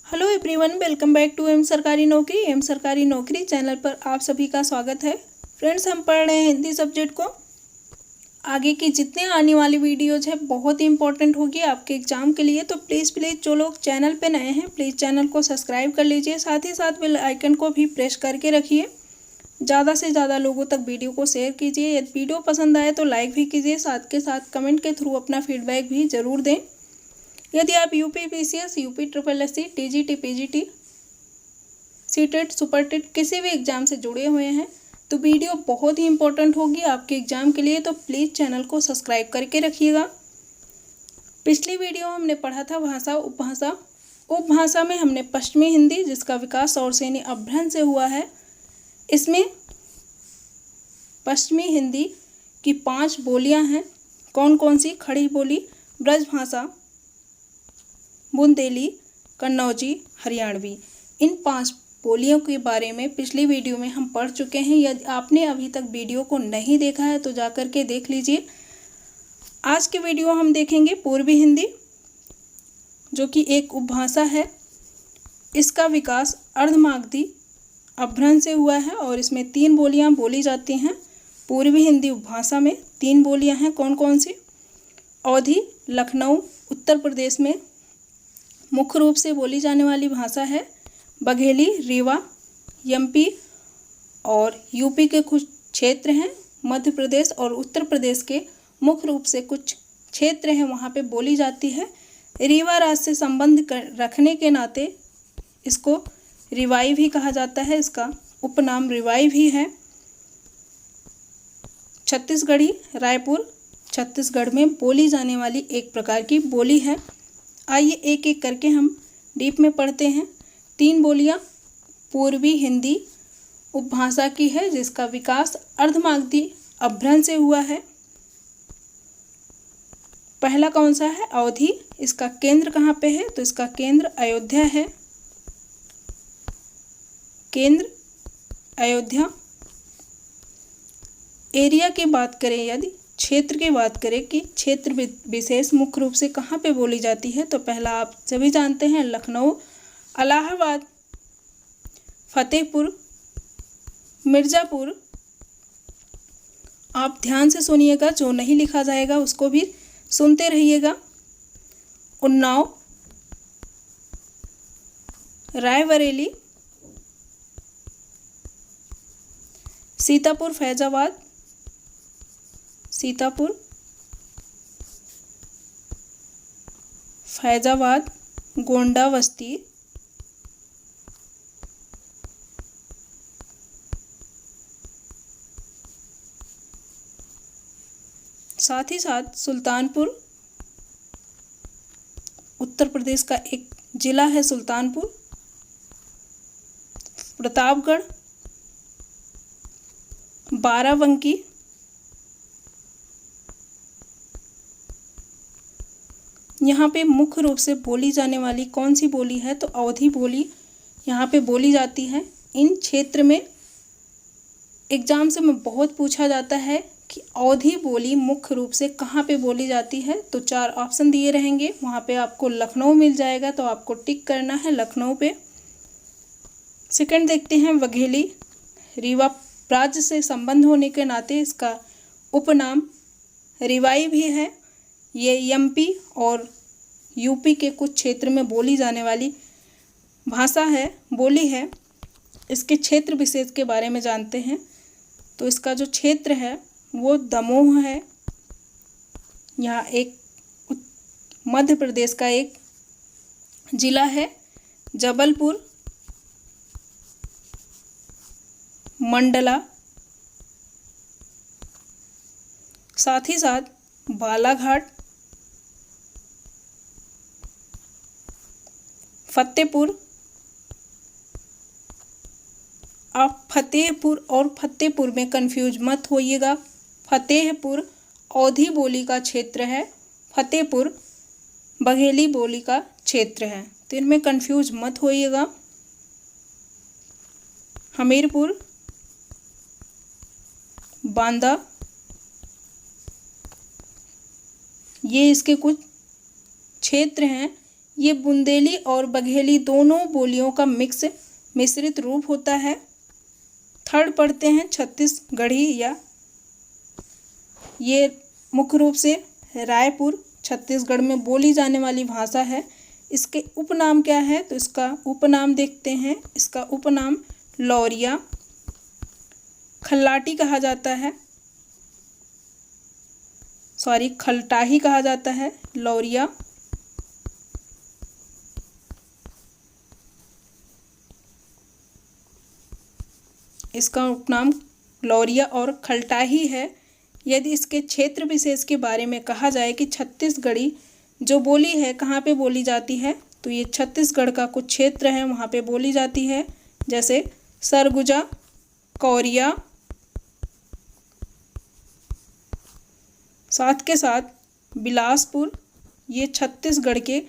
Hello everyone, welcome back to M सरकारी नौकरी। M सरकारी नौकरी चैनल पर आप सभी का स्वागत है। फ्रेंड्स, हम पढ़ रहे हैं हिंदी सब्जेक्ट को। आगे की जितने आने वाली वीडियोज है बहुत ही इंपॉर्टेंट होगी आपके एग्जाम के लिए। तो प्लीज़ जो लोग चैनल पे नए हैं प्लीज़ चैनल को सब्सक्राइब कर लीजिए, साथ ही साथ बेल आइकन को भी प्रेस करके रखिए। ज़्यादा से ज़्यादा लोगों तक वीडियो को शेयर कीजिए। यदि वीडियो पसंद आए तो लाइक भी कीजिए, साथ के साथ कमेंट के थ्रू अपना फीडबैक भी ज़रूर दें। यदि आप UP PCS, UP triple SC, TGT, PGT, CTET, Super TET किसी भी एग्ज़ाम से जुड़े हुए हैं तो वीडियो बहुत ही इंपॉर्टेंट होगी आपके एग्ज़ाम के लिए। तो प्लीज़ चैनल को सब्सक्राइब करके रखिएगा। पिछली वीडियो हमने पढ़ा था भाषा उपभाषा। उपभाषा में हमने पश्चिमी हिंदी, जिसका विकास सौरसेनी अपभ्रंश से हुआ है। इसमें पश्चिमी हिंदी की 5 बोलियां हैं। कौन कौन सी? खड़ी बोली, ब्रजभाषा, बुंदेली, कन्नौजी, हरियाणवी। इन 5 बोलियों के बारे में पिछली वीडियो में हम पढ़ चुके हैं। यदि आपने अभी तक वीडियो को नहीं देखा है तो जा कर के देख लीजिए। आज की वीडियो हम देखेंगे पूर्वी हिंदी, जो कि एक उपभाषा है। इसका विकास अर्धमागधी अपभ्रंश से हुआ है और इसमें 3 बोलियां बोली जाती हैं। पूर्वी हिंदी उपभाषा में 3 बोलियां हैं। कौन कौन सी? अवधी, लखनऊ, उत्तर प्रदेश में मुख्य रूप से बोली जाने वाली भाषा है। बघेली, रीवा, एमपी और यूपी के कुछ क्षेत्र हैं। मध्य प्रदेश और उत्तर प्रदेश के मुख्य रूप से कुछ क्षेत्र हैं, वहाँ पे बोली जाती है। रीवा राज्य से संबंध रखने के नाते इसको रिवाई भी कहा जाता है। इसका उपनाम रिवाई भी है। छत्तीसगढ़ी, रायपुर, छत्तीसगढ़ में बोली जाने वाली एक प्रकार की बोली है। आइए एक एक करके हम डीप में पढ़ते हैं। 3 बोलियां पूर्वी हिंदी उपभाषा की है, जिसका विकास अर्धमागधी अपभ्रंश से हुआ है। पहला कौन सा है? अवधी। इसका केंद्र कहाँ पे है? तो इसका केंद्र अयोध्या है। केंद्र अयोध्या। एरिया की बात करें, यदि क्षेत्र की बात करें कि क्षेत्र विशेष मुख्य रूप से कहाँ पे बोली जाती है, तो पहला आप सभी जानते हैं लखनऊ, इलाहाबाद, फतेहपुर, मिर्ज़ापुर। आप ध्यान से सुनिएगा, जो नहीं लिखा जाएगा उसको भी सुनते रहिएगा। उन्नाव, रायबरेली, सीतापुर, फैजाबाद, सीतापुर, फैजाबाद, गोंडा बस्ती, साथ ही साथ सुल्तानपुर, उत्तर प्रदेश का एक जिला है सुल्तानपुर, प्रतापगढ़, बाराबंकी, यहाँ पे मुख्य रूप से बोली जाने वाली कौन सी बोली है? तो अवधी बोली यहाँ पे बोली जाती है। इन क्षेत्र में एग्जाम से में बहुत पूछा जाता है कि अवधी बोली मुख्य रूप से कहाँ पे बोली जाती है। तो 4 ऑप्शन दिए रहेंगे, वहाँ पे आपको लखनऊ मिल जाएगा, तो आपको टिक करना है लखनऊ पे। सेकंड देखते हैं बघेली। रीवा राज्य से संबंध होने के नाते इसका उपनाम रिवाई भी है। ये एमपी और यूपी के कुछ क्षेत्र में बोली जाने वाली भाषा है, बोली है। इसके क्षेत्र विशेष के बारे में जानते हैं, तो इसका जो क्षेत्र है वो दमोह है। यहाँ एक मध्य प्रदेश का एक जिला है। जबलपुर, मंडला, साथ ही साथ बालाघाट, फतेहपुर। आप फतेहपुर और फतेहपुर में कंफ्यूज मत होइएगा। फतेहपुर अवधी बोली का क्षेत्र है, फतेहपुर बघेली बोली का क्षेत्र है, तो इनमें कंफ्यूज मत होइएगा। हमीरपुर, बांदा, ये इसके कुछ क्षेत्र हैं। ये बुंदेली और बघेली दोनों बोलियों का मिश्रित रूप होता है। थर्ड पढ़ते हैं छत्तीसगढ़ी, या ये मुख्य रूप से रायपुर छत्तीसगढ़ में बोली जाने वाली भाषा है। इसके उपनाम क्या है, तो इसका उपनाम देखते हैं। इसका उपनाम लौरिया, खल्लाटी कहा जाता है, खलटाही कहा जाता है, लौरिया। इसका उपनाम लौरिया और खलटाही है। यदि इसके क्षेत्र विशेष के बारे में कहा जाए कि छत्तीसगढ़ी जो बोली है कहाँ पे बोली जाती है, तो ये छत्तीसगढ़ का कुछ क्षेत्र है वहाँ पे बोली जाती है, जैसे सरगुजा, कौरिया। साथ के साथ बिलासपुर, ये छत्तीसगढ़ के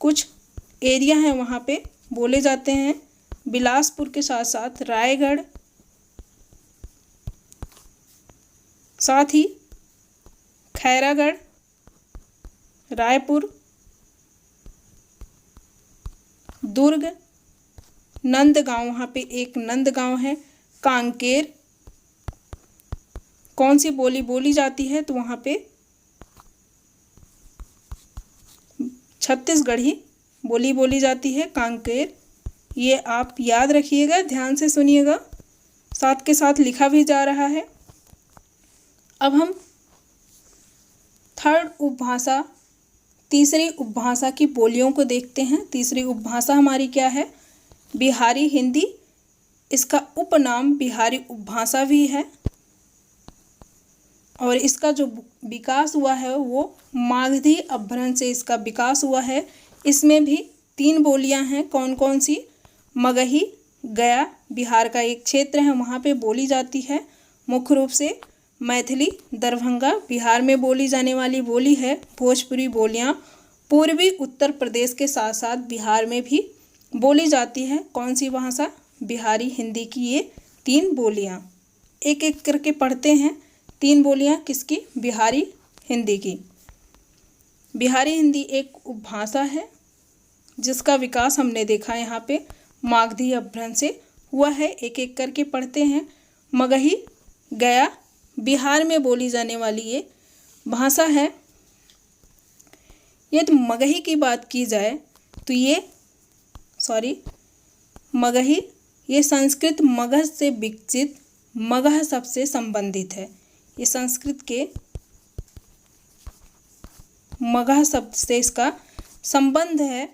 कुछ एरिया हैं वहाँ पे बोले जाते हैं। बिलासपुर के साथ साथ रायगढ़, साथ ही खैरागढ़, रायपुर, दुर्ग, नंदगांव, वहाँ पे एक नंदगांव है, कांकेर। कौन सी बोली बोली जाती है, तो वहाँ पे छत्तीसगढ़ी बोली बोली जाती है, कांकेर। ये आप याद रखिएगा, ध्यान से सुनिएगा, साथ के साथ लिखा भी जा रहा है। अब हम थर्ड उपभाषा, तीसरी उपभाषा की बोलियों को देखते हैं। तीसरी उपभाषा हमारी क्या है, बिहारी हिंदी। इसका उपनाम बिहारी उपभाषा भी है और इसका जो विकास हुआ है वो मागधी अपभ्रंश से इसका विकास हुआ है। इसमें भी 3 बोलियां हैं। कौन कौन सी, मगही, गया बिहार का एक क्षेत्र है वहाँ पे बोली जाती है मुख्य रूप से। मैथिली, दरभंगा बिहार में बोली जाने वाली बोली है। भोजपुरी बोलियां पूर्वी उत्तर प्रदेश के साथ साथ बिहार में भी बोली जाती है। कौन सी भाषा, बिहारी हिंदी की ये 3 बोलियां। एक एक करके पढ़ते हैं। 3 बोलियां किसकी, बिहारी हिंदी की। बिहारी हिंदी एक उपभाषा है जिसका विकास हमने देखा यहाँ पे मागधी अपभ्रंश से हुआ है। एक एक करके पढ़ते हैं। मगही, गया बिहार में बोली जाने वाली ये भाषा है। यदि मगही की बात की जाए तो मगही ये संस्कृत मगध से विकसित मगह शब्द से संबंधित है। ये संस्कृत के मगह शब्द से इसका संबंध है।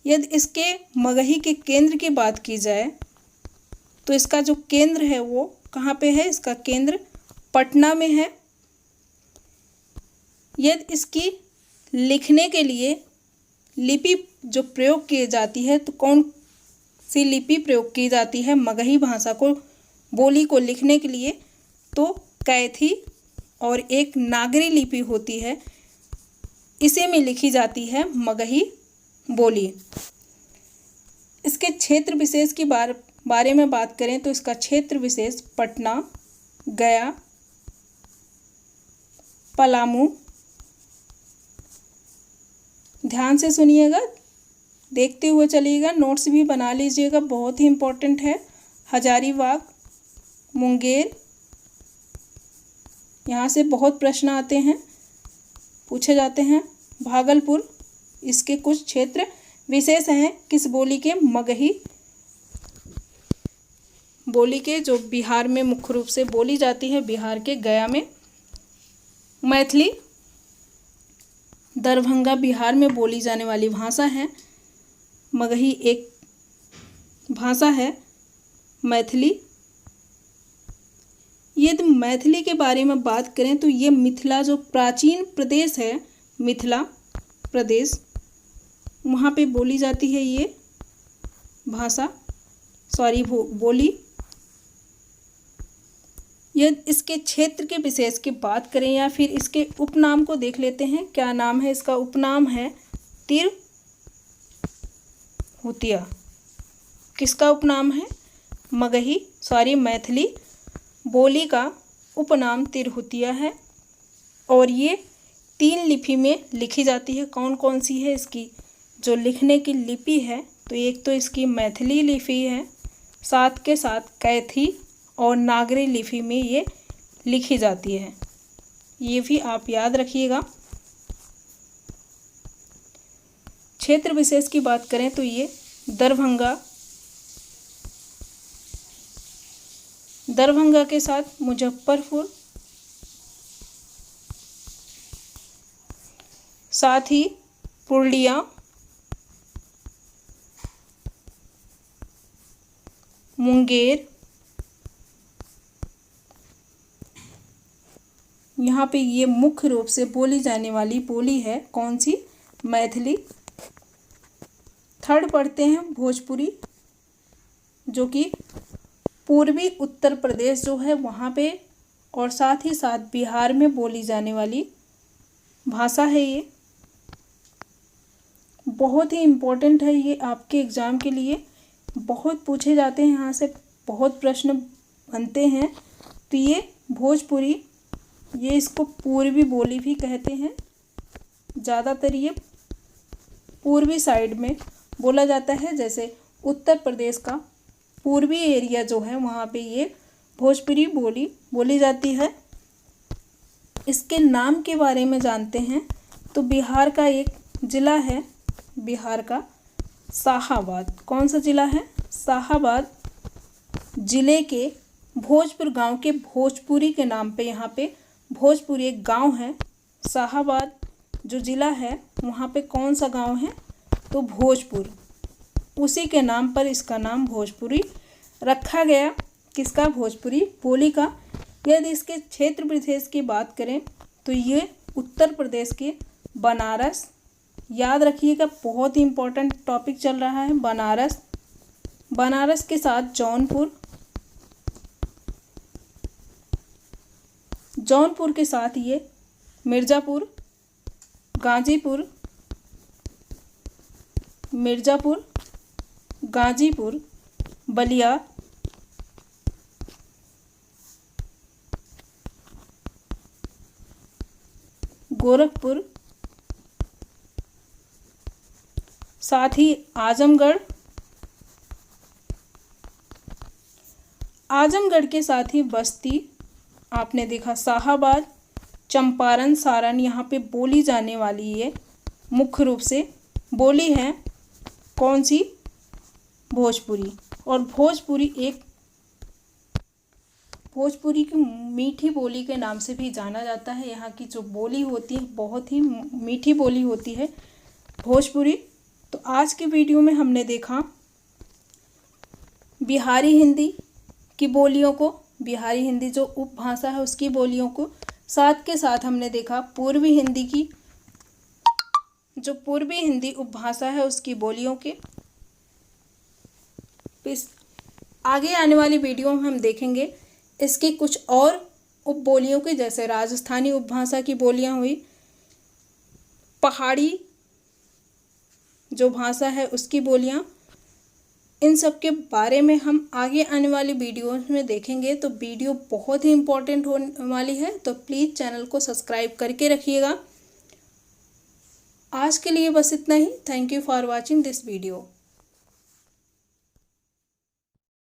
यदि इसके मगही के केंद्र की बात की जाए तो इसका जो केंद्र है वो कहाँ पे है, इसका केंद्र पटना में है। यदि इसकी लिखने के लिए लिपि जो प्रयोग की जाती है तो कौन सी लिपि प्रयोग की जाती है मगही भाषा को, बोली को लिखने के लिए, तो कैथी और एक नागरी लिपि होती है, इसी में लिखी जाती है मगही बोली। इसके क्षेत्र विशेष की बारे में बात करें तो इसका क्षेत्र विशेष पटना, गया, पलामू। ध्यान से सुनिएगा, देखते हुए चलिएगा, नोट्स भी बना लीजिएगा, बहुत ही इम्पोर्टेंट है। हजारीबाग, मुंगेर, यहाँ से बहुत प्रश्न आते हैं, पूछे जाते हैं। भागलपुर, इसके कुछ क्षेत्र विशेष हैं किस बोली के, मगही बोली के, जो बिहार में मुख्य रूप से बोली जाती है, बिहार के गया में। मैथिली, दरभंगा बिहार में बोली जाने वाली भाषा है। मगही एक भाषा है मैथिली। यदि मैथिली के बारे में बात करें तो ये मिथिला जो प्राचीन प्रदेश है, मिथिला प्रदेश, वहाँ पे बोली जाती है ये भाषा, बोली। यदि इसके क्षेत्र के विशेष की बात करें या फिर इसके उपनाम को देख लेते हैं, क्या नाम है इसका, उपनाम है तिरहुतिया। किसका उपनाम है, मैथिली बोली का उपनाम तिरहुतिया है। और ये 3 लिपि में लिखी जाती है। कौन कौन सी है इसकी जो लिखने की लिपि है? तो एक तो इसकी मैथिली लिपि है, साथ के साथ कैथी और नागरी लिपि में ये लिखी जाती है। ये भी आप याद रखिएगा। क्षेत्र विशेष की बात करें तो ये दरभंगा के साथ मुजफ्फरपुर, साथ ही पूर्णिया, मुंगेर, यहाँ पे ये मुख्य रूप से बोली जाने वाली बोली है कौन सी? मैथिली। थर्ड पढ़ते हैं भोजपुरी, जो कि पूर्वी उत्तर प्रदेश जो है वहाँ पे और साथ ही साथ बिहार में बोली जाने वाली भाषा है। ये बहुत ही इम्पोर्टेंट है, ये आपके एग्ज़ाम के लिए बहुत पूछे जाते हैं, यहाँ से बहुत प्रश्न बनते हैं। तो ये भोजपुरी, ये इसको पूर्वी बोली भी कहते हैं। ज़्यादातर ये पूर्वी साइड में बोला जाता है, जैसे उत्तर प्रदेश का पूर्वी एरिया जो है वहाँ पे ये भोजपुरी बोली बोली जाती है। इसके नाम के बारे में जानते हैं तो बिहार का एक ज़िला है, बिहार का शाहाबाद। कौन सा ज़िला है? शाहाबाद ज़िले के भोजपुर गांव के भोजपुरी के नाम पे यहाँ पे भोजपुरी एक गांव है। शाहाबाद जो ज़िला है वहाँ पे कौन सा गांव है? तो भोजपुर, उसी के नाम पर इसका नाम भोजपुरी रखा गया। किसका? भोजपुरी बोली का। यदि इसके क्षेत्र विशेष की बात करें तो ये उत्तर प्रदेश के बनारस, याद रखिएगा बहुत ही इम्पोर्टेंट टॉपिक चल रहा है। बनारस के साथ जौनपुर के साथ ये मिर्ज़ापुर, गाजीपुर, बलिया, गोरखपुर, साथ ही आजमगढ़ के साथ ही बस्ती, आपने देखा शाहाबाद, चंपारण, सारण, यहाँ पे बोली जाने वाली ये मुख्य रूप से बोली है कौन सी? भोजपुरी। और भोजपुरी की मीठी बोली के नाम से भी जाना जाता है। यहाँ की जो बोली होती है बहुत ही मीठी बोली होती है भोजपुरी। तो आज की वीडियो में हमने देखा बिहारी हिंदी की बोलियों को, बिहारी हिंदी जो उपभाषा है उसकी बोलियों को, साथ के साथ हमने देखा पूर्वी हिंदी की जो पूर्वी हिंदी उपभाषा है उसकी बोलियों के। आगे आने वाली वीडियो में हम देखेंगे इसकी कुछ और उपबोलियों की, जैसे राजस्थानी उपभाषा की बोलियां हुई, पहाड़ी जो भाषा है उसकी बोलियां। इन सब के बारे में हम आगे आने वाली वीडियोस में देखेंगे। तो वीडियो बहुत ही इम्पोर्टेंट होने वाली है, तो प्लीज़ चैनल को सब्सक्राइब करके रखिएगा। आज के लिए बस इतना ही। Thank you for watching this video.